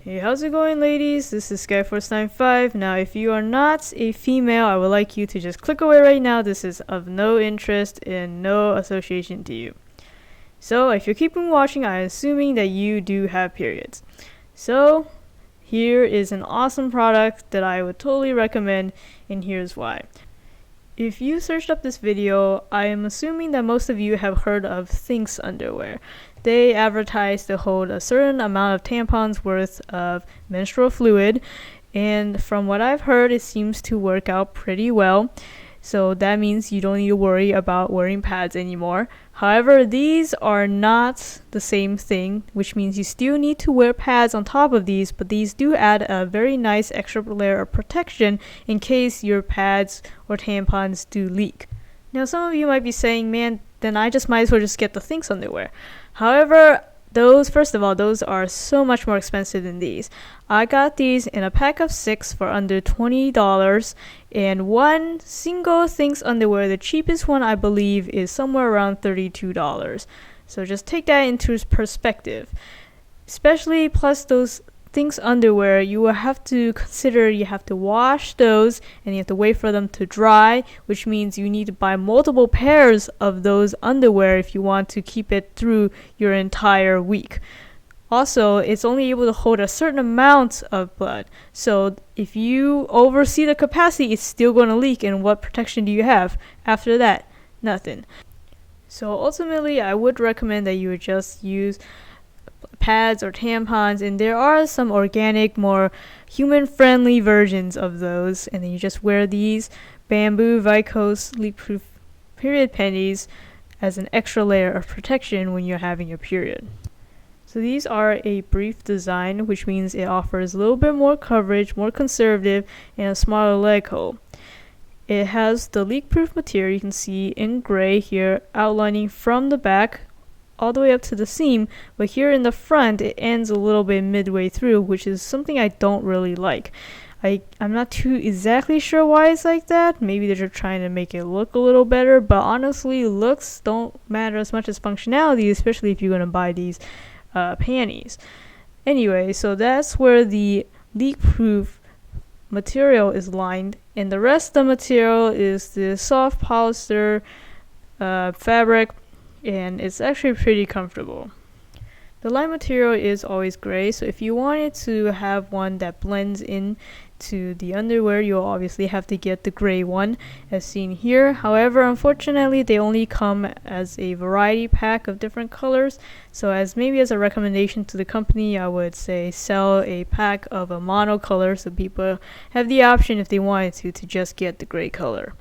Hey, how's it going, ladies? This is Skyforce95. Now, if you are not a female, I would like you to just click away right now. This is of no interest and no association to you. So, if you're keeping watching, I'm assuming that you do have periods. So, here is an awesome product that I would totally recommend, and here's why. If you searched up this video, I am assuming that most of you have heard of Thinx underwear. They advertise to hold a certain amount of tampons worth of menstrual fluid, and from what I've heard, it seems to work out pretty well. So that means you don't need to worry about wearing pads anymore. However, these are not the same thing, which means you still need to wear pads on top of these, but these do add a very nice extra layer of protection in case your pads or tampons do leak. Now, some of you might be saying, man, then I just might as well just get the Thinx underwear. However, first of all, those are so much more expensive than these. I got these in a pack of 6 for under $20, and one single Thinx underwear, the cheapest one I believe, is somewhere around $32. So just take that into perspective. Especially plus those Thinx underwear, you will have to consider you have to wash those and you have to wait for them to dry, which means you need to buy multiple pairs of those underwear if you want to keep it through your entire week. Also, it's only able to hold a certain amount of blood. So if you oversee the capacity, it's still going to leak, and what protection do you have after that? Nothing. So ultimately, I would recommend that you would just use pads or tampons, and there are some organic, more human-friendly versions of those, and then you just wear these bamboo Viscose Leakproof period panties as an extra layer of protection when you're having your period. So these are a brief design, which means it offers a little bit more coverage, more conservative, and a smaller leg hole. It has the leak-proof material you can see in gray here, outlining from the back all the way up to the seam, but here in the front it ends a little bit midway through, which is something I don't really like. I'm not too exactly sure why it's like that. Maybe they're just trying to make it look a little better, but honestly, looks don't matter as much as functionality, especially if you're going to buy these panties. Anyway, so that's where the leak-proof material is lined, and the rest of the material is the soft polyester fabric, and it's actually pretty comfortable. The line material is always gray, so if you wanted to have one that blends in to the underwear, you'll obviously have to get the gray one as seen here. However, unfortunately, they only come as a variety pack of different colors, so as a recommendation to the company, I would say sell a pack of a mono color so people have the option, if they wanted to just get the gray color.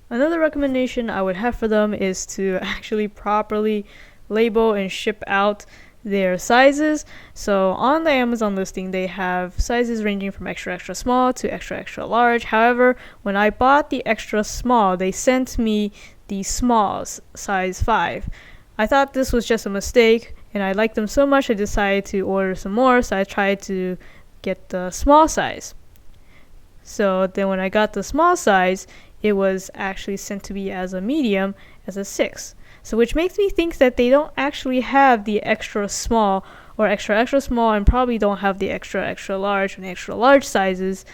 Another recommendation I would have for them is to actually properly label and ship out their sizes. So on the Amazon listing, they have sizes ranging from extra extra small to extra extra large. However, when I bought the extra small, they sent me the smalls, size 5. I thought this was just a mistake, and I liked them so much I decided to order some more, so I tried to get the small size. So then when I got the small size, it was actually sent to me as a medium, as a 6. So which makes me think that they don't actually have the extra small or extra extra small, and probably don't have the extra extra large and extra large sizes,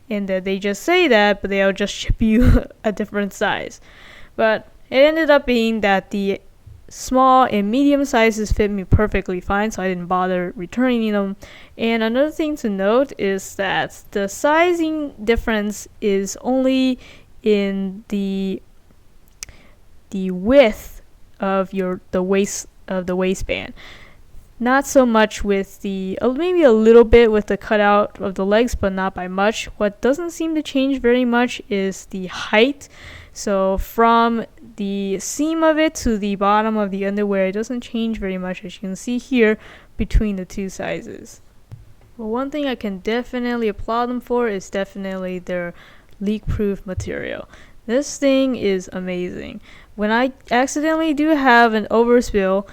and that they just say that, but they'll just ship you a different size. But it ended up being that the small and medium sizes fit me perfectly fine, so I didn't bother returning them. And another thing to note is that the sizing difference is only in the width of the waistband, not so much with maybe a little bit with the cutout of the legs, but not by much. What doesn't seem to change very much is the height. So from the seam of it to the bottom of the underwear, it doesn't change very much, as you can see here, between the two sizes. Well, one thing I can definitely applaud them for is definitely their leak-proof material. This thing is amazing. When I accidentally do have an overspill,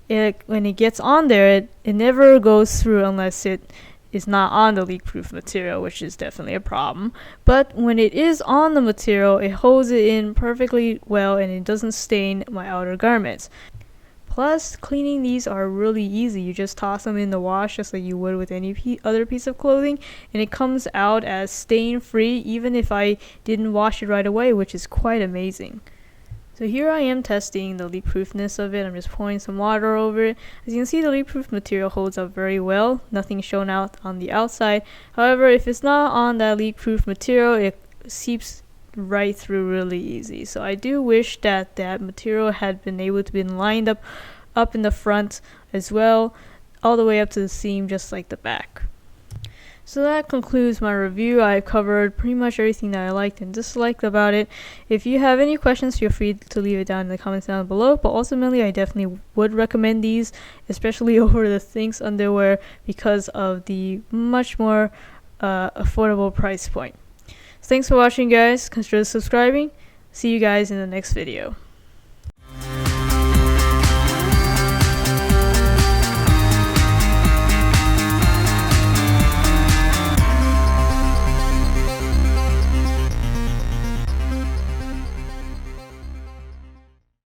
when it gets on there, it never goes through unless it is not on the leak-proof material, which is definitely a problem. But when it is on the material, it holds it in perfectly well, and it doesn't stain my outer garments. Plus, cleaning these are really easy. You just toss them in the wash just like you would with any other piece of clothing, and it comes out as stain-free even if I didn't wash it right away, which is quite amazing. So here I am testing the leak-proofness of it. I'm just pouring some water over it. As you can see, the leak-proof material holds up very well. Nothing shown out on the outside. However, if it's not on that leak-proof material, it seeps right through really easy. So I do wish that that material had been able to be lined up in the front as well, all the way up to the seam, just like the back. So that concludes my review. I've covered pretty much everything that I liked and disliked about it. If you have any questions, feel free to leave it down in the comments down below. But ultimately, I definitely would recommend these, especially over the Thinx underwear, because of the much more affordable price point. So thanks for watching, guys. Consider subscribing. See you guys in the next video.